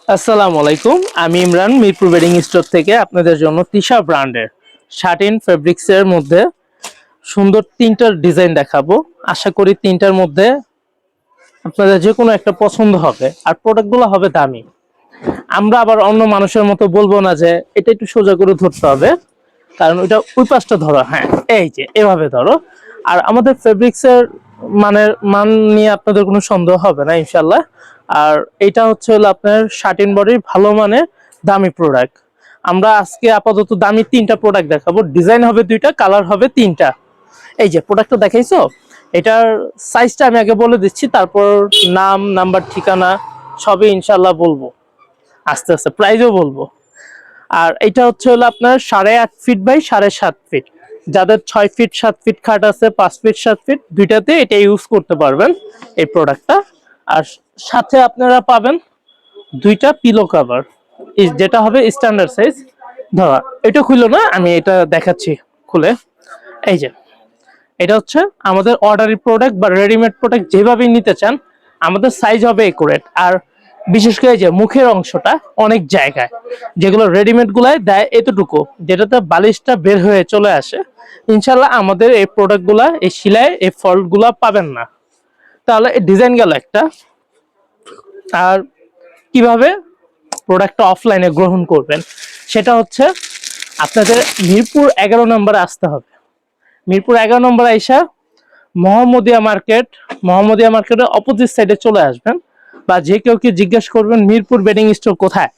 আসসালামু আলাইকুম, আমি ইমরান মিরপুর বেডিং স্টোর থেকে আপনাদের জন্য তিশা ব্র্যান্ডের শার্টিন ফেব্রিক্সের মধ্যে সুন্দর তিনটার ডিজাইন দেখাবো। আশা করি তিনটার মধ্যে আপনাদের যে কোনো একটা পছন্দ হবে, আর প্রোডাক্টগুলো হবে দামি। আমরা আবার অন্য মানুষের মতো বলবো না যে এটা একটু সোজা করে ধরতে হবে, কারণ ওইটা ওই পাশটা ধরো, হ্যাঁ এই যে এভাবে ধরো। আর আমাদের ফেব্রিক্সের মান নিয়ে আপনাদের কোনো সন্দেহ হবে না ইনশাল্লাহ। আর এটা হচ্ছে হলো আপনার শার্টিন বডির ভালো মানের দামি প্রোডাক্ট। আমরা আজকে আপাতত দামি তিনটা প্রোডাক্ট দেখাবো, ডিজাইন হবে দুইটা, কালার হবে তিনটা। এই যে প্রোডাক্টটা দেখাইছো, এটার সাইজটা আমি আগে বলে দিচ্ছি, তারপর নাম, নাম্বার, ঠিকানা সবই ইনশাল্লাহ বলবো, আস্তে আস্তে প্রাইসও বলবো। আর এটা হচ্ছে হলো আপনার 8.5 ফিট বাই 7.5 ফিট। যাদের 6 ফিট 7 ফিট খাট আছে, 5 ফিট 7 ফিট দুইটাতে এটা ইউজ করতে পারবেন এই প্রোডাক্টটা। আর সাথে আপনারা পাবেন দুইটা পিলো কভার, যেটা হবে স্ট্যান্ডার্ড সাইজ। ধরা এটা খুললো না, আমি এটা দেখাচ্ছি খুলে। এই যে এটা হচ্ছে আমাদের অর্ডারি প্রোডাক্ট বা রেডিমেড প্রোডাক্ট, যেভাবেই নিতে চান আমাদের সাইজ হবে একুরেট। আর বিশেষ করে যে মুখের অংশটা অনেক জায়গায় যেগুলো রেডিমেড গুলাই দেয় এতটুকু, যেটাতে বালিশটা বের হয়ে চলে আসে, ইনশাল্লাহ আমাদের এই প্রোডাক্ট গুলা, এই সেলাই, এই ফল্ট গুলা পাবেন না। তাহলে এই ডিজাইন গেল একটা। আর কিভাবে প্রোডাক্টটা অফলাইনে গ্রহণ করবেন সেটা হচ্ছে আপনাদের মিরপুর 11 নম্বরে আসতে হবে। মিরপুর 11 নম্বরে আইসা মোহাম্মদিয়া মার্কেটের অপোজিট সাইডে চলে আসবেন, বা যে কেউ কি জিজ্ঞেস করবেন মিরপুর বেডিং স্টোর কোথায়।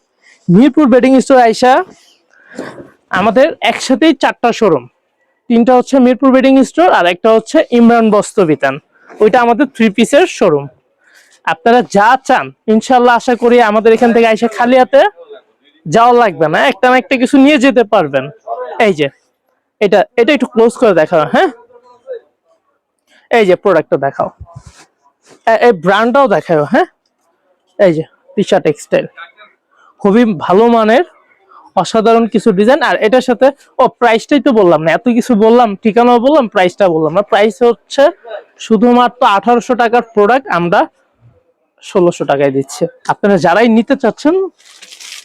মিরপুর বেডিং স্টোর আইসা আমাদের একসাথেই 4টা শোরুম, তিনটা হচ্ছে মিরপুর বেডিং স্টোর, আর একটা হচ্ছে ইমরান বস্ত্র বিতান, ওইটা আমাদের 3 পিসের শোরুম। আপনারা যা চান ইনশাল্লাহ আশা করি আমাদের এখান থেকে আইসা খালি হাতে যাওয়া লাগবে না, একটা না একটা কিছু নিয়ে যেতে পারবেন। এই যে এটা এটা একটু ক্লোজ করে দেখাও, হ্যাঁ এই যে প্রোডাক্টটা দেখাও, এই ব্র্যান্ডটাও দেখাও, হ্যাঁ এই যে তিশা টেক্সটাইল, খুবই ভালো মানের অসাধারণ কিছু ডিজাইন। আর এটার সাথে প্রাইসটাই তো বললাম না, এত কিছু বললাম, ঠিকানাও বললাম, প্রাইসটা বললাম না। প্রাইস হচ্ছে শুধুমাত্র 1800 টাকার প্রোডাক্ট আমরা 1600 টাকায় দিচ্ছি। আপনারা যারাই নিতে চাচ্ছেন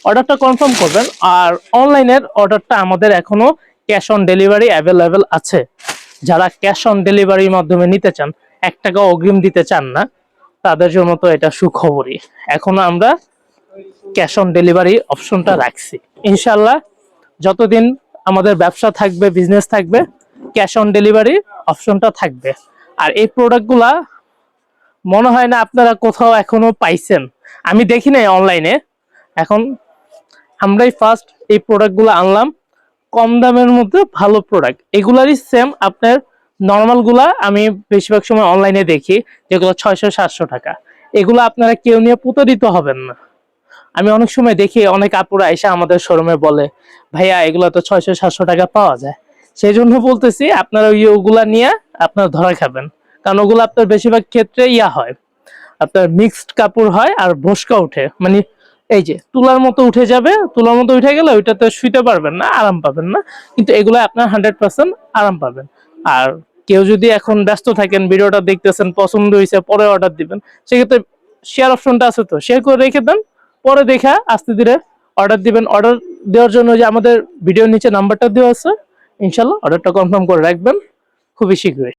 অর্ডারটা কনফার্ম করবেন। আর অনলাইনের অর্ডারটা আমাদের এখনো ক্যাশ অন ডেলিভারি অ্যাভেলেবেল আছে। যারা ক্যাশ অন ডেলিভারির মাধ্যমে নিতে চান, 1 টাকা অগ্রিম দিতে চান না, তাদের জন্য তো এটা সুখবরই। এখনো আমরা ক্যাশ অন ডেলিভারি অপশনটা রাখছি। ইনশাল্লাহ যতদিন আমাদের ব্যবসা থাকবে, বিজনেস থাকবে, ক্যাশ অন ডেলিভারি অপশনটা থাকবে। আর এই প্রোডাক্টগুলা মনে হয় না আপনারা কোথাও এখনো পাইছেন, আমি দেখি নাই অনলাইনে। এখন আমরাই ফার্স্ট এই প্রোডাক্টগুলো আনলাম কম দামের মধ্যে, ভালো প্রোডাক্ট। এগুলারই সেম আপনার নর্মাল গুলা আমি বেশিরভাগ সময় অনলাইনে দেখি, যেগুলো 600-700 টাকা। এগুলো আপনারা কেউ নিয়ে প্রতারিত হবেন না। আমি অনেক সময় দেখি অনেক আপুরা এসে আমাদের শোরুমে বলে, ভাইয়া এগুলো তো 600-700 টাকা পাওয়া যায়। সেই জন্য বলতেছি আপনারা ওগুলা নিয়ে আপনারা ধরা খাবেন, কারণ ওগুলো আপনার বেশিরভাগ ক্ষেত্রে হয়, আপনার মিক্সড কাপড় হয় আর ভস্কা উঠে, মানে এই যে তুলার মতো উঠে যাবে, তুলার মতো উঠে গেলে ওইটাতে শুইতে পারবেন না, আরাম পাবেন না। কিন্তু এগুলো আপনার 100% আরাম পাবেন। আর কেউ যদি এখন ব্যস্ত থাকেন, ভিডিওটা দেখতেছেন, পছন্দ হয়েছে, পরে অর্ডার দিবেন, সেক্ষেত্রে শেয়ার অপশনটা আছে, তো শেয়ার করে রেখে দেন, পরে দেখা আস্তে ধীরে অর্ডার দিবেন। অর্ডার দেওয়ার জন্য যে আমাদের ভিডিওর নিচে নাম্বারটা দেওয়া আছে, ইনশাল্লাহ অর্ডারটা কনফার্ম করে রাখবেন খুবই শীঘ্রই।